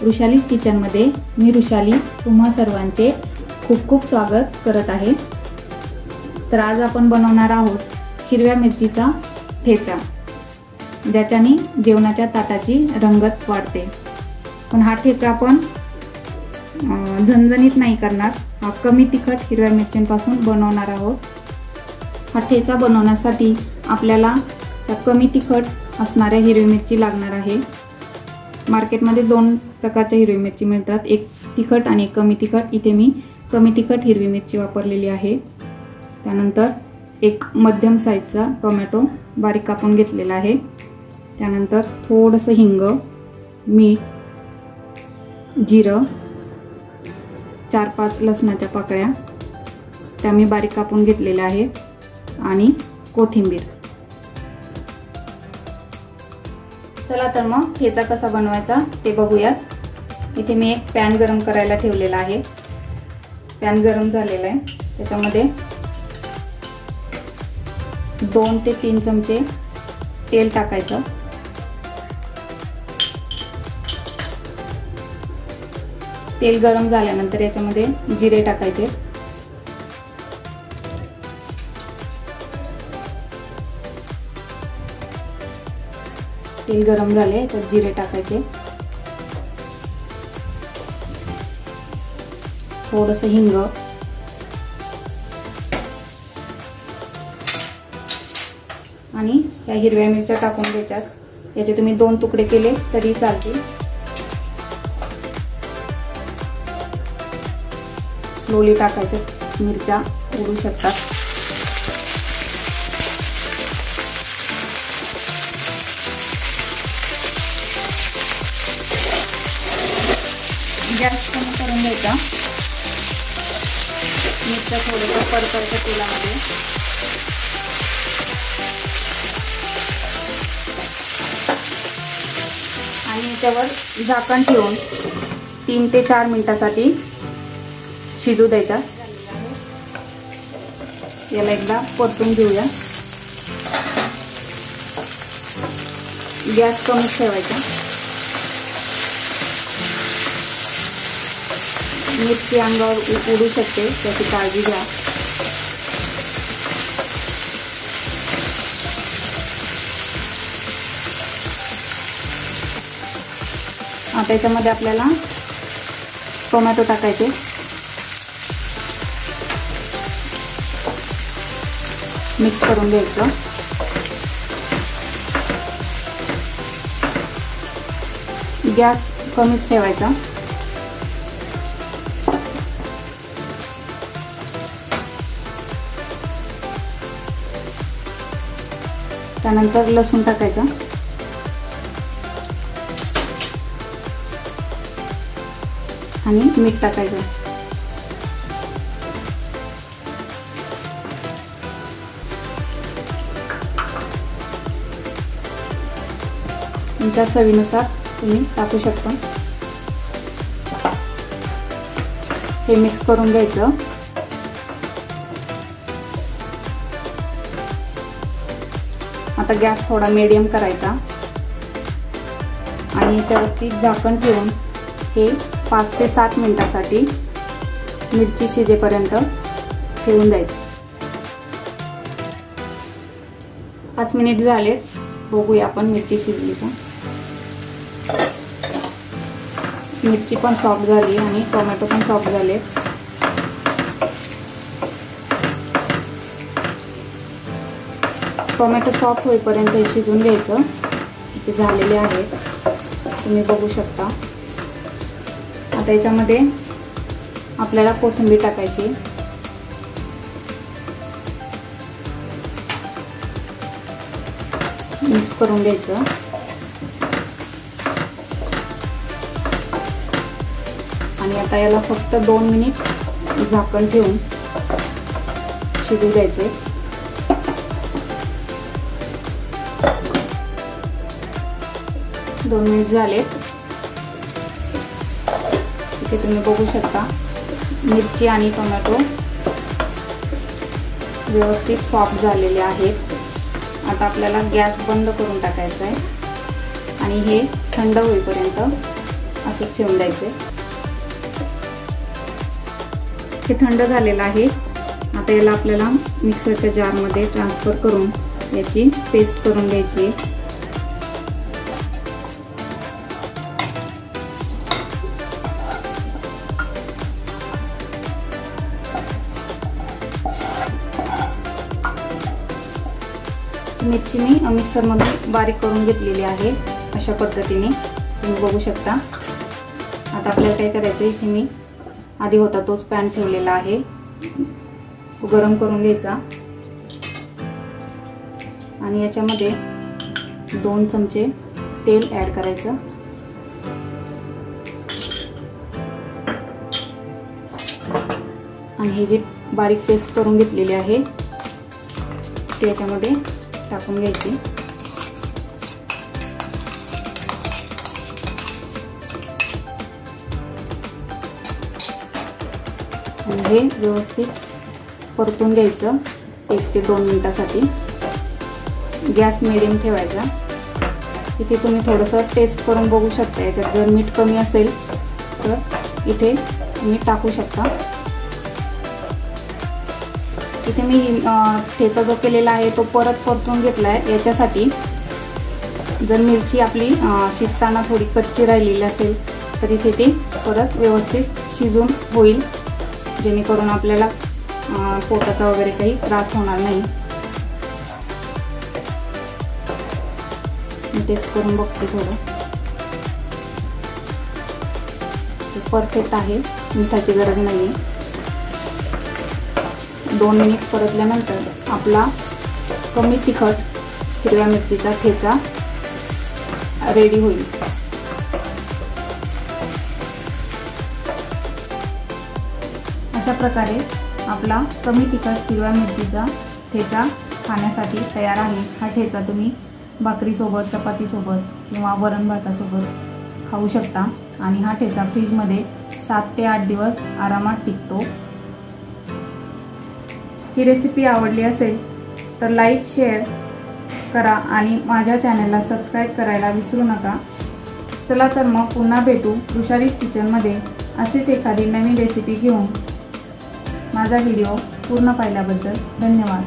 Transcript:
वृषालीज किचनमध्ये मी वृषाली तुम्हा सर्वांचे खूप खूप स्वागत करत आहे। तर आज आपण बनवणार आहोत हिरव्या मिरचीचा ठेचा, ज्याच्याने जेवणाच्या ताटाची रंगत वाढते। पण हा ठेचा आपण झणझणीत नाही करणार, हा कमी तिखट हिरव्या मिरच्यांपासून बनवणार आहोत। हा ठेचा बनवण्यासाठी आपल्याला कमी तिखट असणाऱ्या हिरवी मिरची लागणार आहे। मार्केटमध्ये दोन प्रकारच्या हिरवी मिरची मिळतात, एक तिखट आणि एक कमी तिखट। इथे मी कमी तिखट हिरवी मिरची वापरलेली आहे। त्यानंतर एक मध्यम साईजचा टोमॅटो बारीक कापून घेतलेला आहे। त्यानंतर थोडंसं हिंग, मीठ, जिरं, 4-5 लसणाच्या पाकळ्या त्या मी बारीक कापून घेतलेल्या आहेत आणि कोथिंबीर। चला तर मग ठेचा कसा बनवायचा ते बघूयात। इथे मी एक पॅन गरम करायला ठेवलेला आहे। पॅन गरम झालेला आहे, त्याच्यामध्ये 2 ते 3 चमचे तेल टाकायचं। तेल गरम झाल्यानंतर याच्यामध्ये जिरे टाकायचे। तेल गरम झाले तर जिरे टाकायचे, थोडंसं हिंग, आणि या हिरव्या मिरच्या टाकून द्यायच्यात। याचे तुम्ही 2 तुकडे केले तरी चालतील। स्लोली टाकायचे, मिरच्या उडू शकतात। गॅस कमी करून घ्यायचा। मिरच्या थोडंसं परतवायच्या तेलामध्ये। आणि याच्यावर झाकण ठेवून 3 ते 4 मिनिटांसाठी शिजू द्यायचा। याला एकदा परतून घेऊया। गॅस कमी ठेवायचा। मिरची अंगावर उडू शकते, त्याची काळजी घ्या। आता याच्यामध्ये आपल्याला टोमॅटो टाकायचे। मिक्स करून घ्यायचं। गॅस कमीच ठेवायचा। त्यानंतर लसूण टाकायचा आणि मीठ टाकायचं। तुमच्या चवीनुसार तुम्ही टाकू शकता। हे मिक्स करून घ्यायचं। आता गॅस थोडा मीडियम करायचा आणि याच्यावरती झाकण ठेवून हे 5 ते 7 मिनिटांसाठी मिरची शिजेपर्यंत ठेवून द्यायचं। 5 मिनिट झाले, बघूया आपण मिरची शिजली का। मिरची पण सॉफ्ट झाली आणि टोमॅटो पण सॉफ्ट झाले। टोमॅटो सॉफ्ट होईपर्यंत हे शिजून घ्यायचं। ते झालेले आहेत, तुम्ही बघू शकता। आता याच्यामध्ये आपल्याला कोथिंबीर टाकायची। मिक्स करून घ्यायचं आणि आता याला फक्त 2 मिनिट झाकण ठेवून शिजू द्यायचे। 2 मिनिट झाले। इथे तुम्ही बघू शकता मिरची आणि टोमॅटो व्यवस्थित सॉफ्ट झालेले आहेत। आता आपल्याला गॅस बंद करून टाकायचा आहे आणि हे थंड होईपर्यंत असंच ठेवून द्यायचे। हे थंड झालेलं आहे। आता याला आपल्याला मिक्सरच्या जारमध्ये ट्रान्सफर करून याची पेस्ट करून घ्यायची आहे। मिरची मी मिक्सरमधून बारीक करून घेतलेली आहे। अशा पद्धतीने तुम्ही बघू शकता। आता आपल्याला काय करायचं आहे, इथे मी आधी होता तोच पॅन ठेवलेला आहे, तो गरम करून घ्यायचा आणि याच्यामध्ये 2 चमचे तेल ॲड करायचं आणि हे जे बारीक पेस्ट करून घेतलेली आहे ते याच्यामध्ये टाकून घ्यायची। आणि हे व्यवस्थित परतून घ्यायचं 1 ते 2 मिनिटासाठी। गॅस मिडियम ठेवायचा। इथे तुम्ही थोडंसं टेस्ट करून बघू शकता, याच्यात जर मीठ कमी असेल तर इथे तुम्ही टाकू शकता। इथे मी ठेचा जो केलेला आहे तो परत परतून घेतला आहे याच्यासाठी। जर मिरची आपली शिजताना थोडी कच्ची राहिलेली असेल तर इथे ती परत व्यवस्थित शिजून होईल, जेणेकरून आपल्याला पोटाचा वगैरे काही त्रास होणार नाही। मी टेस्ट करून बघते थोडं, परफेक्ट आहे, मिठाची गरज नाही आहे। 2 मिनिट परतल्यानंतर आपला कमी तिखट हिरव्या मिरचीचा ठेचा रेडी होईल। अशा प्रकारे आपला कमी तिखट हिरव्या मिरचीचा ठेचा खाण्यासाठी तयार आहे। हा ठेचा तुम्ही भाकरीसोबत, चपातीसोबत किंवा वरण भातासोबत खाऊ शकता आणि हा ठेचा फ्रीजमध्ये 7 ते 8 दिवस आरामात टिकतो। ही रेसिपी आवडली असेल तर लाईक, शेअर करा आणि माझ्या चॅनलला सबस्क्राईब करायला विसरू नका। चला तर मग पुन्हा भेटू ऋषालीज किचनमध्ये अशीच एखादी नवीन रेसिपी घेऊन। माझा व्हिडिओ पूर्ण पाहिल्याबद्दल धन्यवाद।